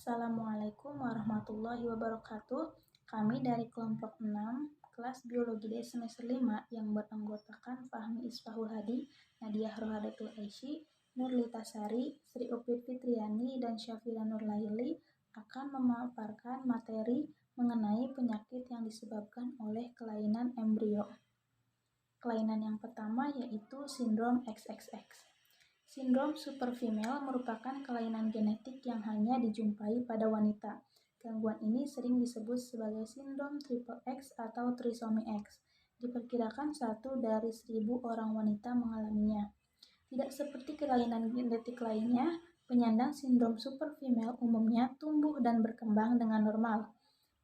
Assalamualaikum warahmatullahi wabarakatuh. Kami dari kelompok 6, kelas Biologi D semester 5 yang beranggotakan Fahmi Isfahul Hadi, Nadia Rohadatul Aisy, Nurlita Sari, Sri Upit Fitriani, dan Syafira Nurlaili akan memaparkan materi mengenai penyakit yang disebabkan oleh kelainan embrio. Kelainan yang pertama yaitu sindrom XXX. Sindrom superfemale merupakan kelainan genetik yang hanya dijumpai pada wanita. Gangguan ini sering disebut sebagai sindrom triple X atau trisomi X. Diperkirakan 1 dari 1.000 orang wanita mengalaminya. Tidak seperti kelainan genetik lainnya, penyandang sindrom superfemale umumnya tumbuh dan berkembang dengan normal,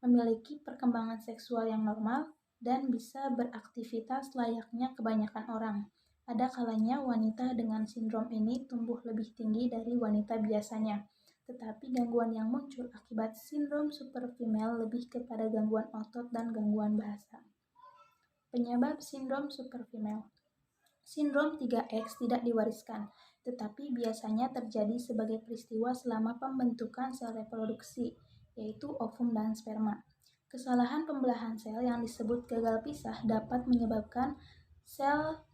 memiliki perkembangan seksual yang normal, dan bisa beraktivitas layaknya kebanyakan orang. Ada kalanya wanita dengan sindrom ini tumbuh lebih tinggi dari wanita biasanya, tetapi gangguan yang muncul akibat sindrom superfemale lebih kepada gangguan otot dan gangguan bahasa. Penyebab sindrom superfemale. Sindrom 3X tidak diwariskan, tetapi biasanya terjadi sebagai peristiwa selama pembentukan sel reproduksi, yaitu ovum dan sperma. Kesalahan pembelahan sel yang disebut gagal pisah dapat menyebabkan sel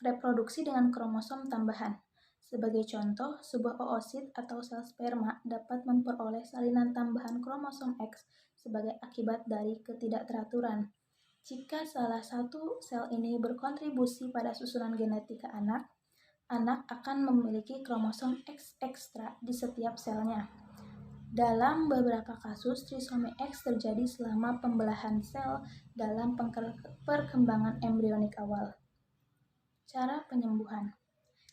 reproduksi dengan kromosom tambahan. Sebagai contoh, sebuah oosit atau sel sperma dapat memperoleh salinan tambahan kromosom X sebagai akibat dari ketidakteraturan. Jika salah satu sel ini berkontribusi pada susunan genetika anak akan memiliki kromosom X ekstra di setiap selnya. Dalam beberapa kasus, trisomi X terjadi selama pembelahan sel dalam perkembangan embrionik awal. Cara penyembuhan.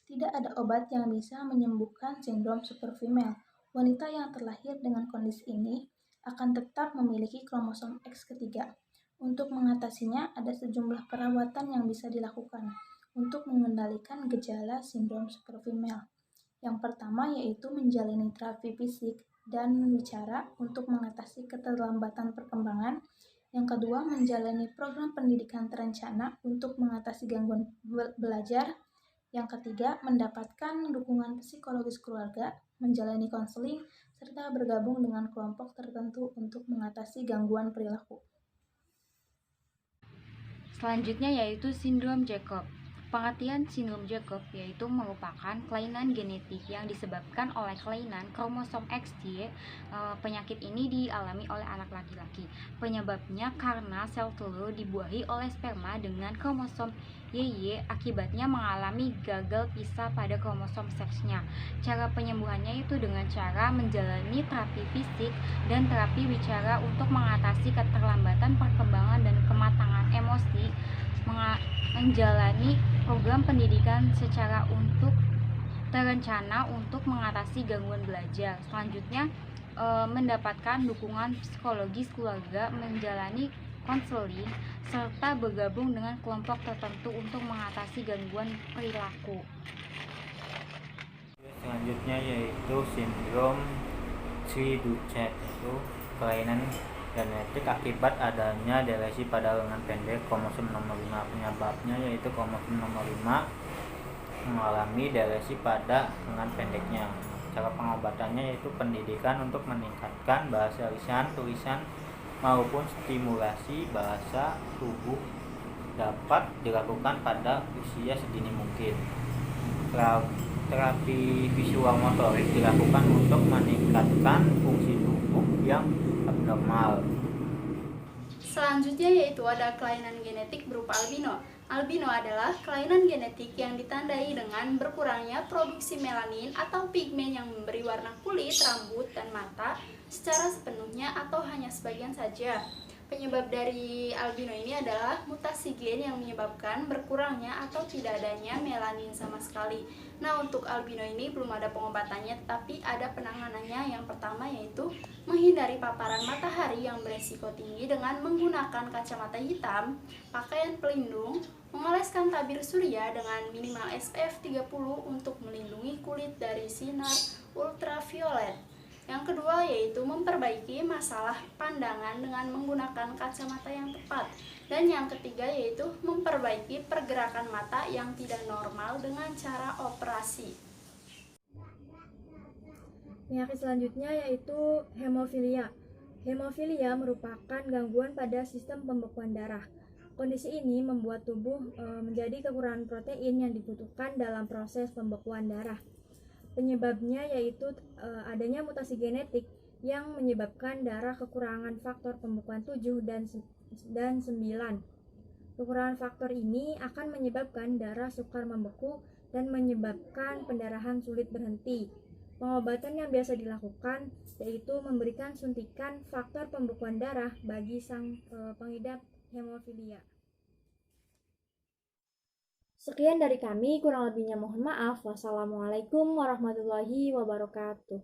Tidak ada obat yang bisa menyembuhkan sindrom superfemale. Wanita yang terlahir dengan kondisi ini akan tetap memiliki kromosom X ketiga. Untuk mengatasinya, ada sejumlah perawatan yang bisa dilakukan untuk mengendalikan gejala sindrom superfemale. Yang pertama yaitu menjalani terapi fisik dan bicara untuk mengatasi keterlambatan perkembangan. Yang kedua, menjalani program pendidikan terencana untuk mengatasi gangguan belajar. Yang ketiga, mendapatkan dukungan psikologis keluarga, menjalani konseling, serta bergabung dengan kelompok tertentu untuk mengatasi gangguan perilaku. Selanjutnya yaitu sindrom Jacob. Pengertian sindrom Jacob yaitu merupakan kelainan genetik yang disebabkan oleh kelainan kromosom XY. Penyakit ini dialami oleh anak laki-laki. Penyebabnya karena sel telur dibuahi oleh sperma dengan kromosom YY, akibatnya mengalami gagal pisah pada kromosom seksnya. Cara penyembuhannya itu dengan cara menjalani terapi fisik dan terapi bicara untuk mengatasi keterlambatan perkembangan dan kematangan emosi, menjalani program pendidikan secara terencana untuk mengatasi gangguan belajar. Selanjutnya mendapatkan dukungan psikologis keluarga, menjalani konseling, serta bergabung dengan kelompok tertentu untuk mengatasi gangguan perilaku. Selanjutnya yaitu sindrom Cri-du-Chat, itu kelainan genetik akibat adanya delesi pada lengan pendek kromosom nomor 5. Penyebabnya yaitu kromosom nomor 5 mengalami delesi pada lengan pendeknya. Cara pengobatannya yaitu pendidikan untuk meningkatkan bahasa lisan, tulisan, maupun stimulasi bahasa tubuh dapat dilakukan pada usia sedini mungkin. Terapi visual motorik dilakukan untuk meningkatkan fungsi tubuh yang abnormal. Selanjutnya yaitu ada kelainan genetik berupa albino. Albino adalah kelainan genetik yang ditandai dengan berkurangnya produksi melanin atau pigmen yang memberi warna kulit, rambut, dan mata secara sepenuhnya atau hanya sebagian saja. Penyebab dari albino ini adalah mutasi gen yang menyebabkan berkurangnya atau tidak adanya melanin sama sekali. Nah, untuk albino ini belum ada pengobatannya, tetapi ada penanganannya. Yang pertama yaitu menghindari paparan matahari yang beresiko tinggi dengan menggunakan kacamata hitam, pakaian pelindung, mengoleskan tabir surya dengan minimal SPF 30 untuk melindungi kulit dari sinar ultraviolet. Yang kedua yaitu memperbaiki masalah pandangan dengan menggunakan kacamata yang tepat. Dan yang ketiga yaitu memperbaiki pergerakan mata yang tidak normal dengan cara operasi. Penyakit selanjutnya yaitu hemofilia. Hemofilia merupakan gangguan pada sistem pembekuan darah. Kondisi ini membuat tubuh menjadi kekurangan protein yang dibutuhkan dalam proses pembekuan darah. Penyebabnya yaitu adanya mutasi genetik yang menyebabkan darah kekurangan faktor pembekuan 7 dan 9. Kekurangan faktor ini akan menyebabkan darah sukar membeku dan menyebabkan pendarahan sulit berhenti. Pengobatan yang biasa dilakukan yaitu memberikan suntikan faktor pembekuan darah bagi sang pengidap hemofilia. Sekian dari kami, kurang lebihnya mohon maaf. Wassalamualaikum warahmatullahi wabarakatuh.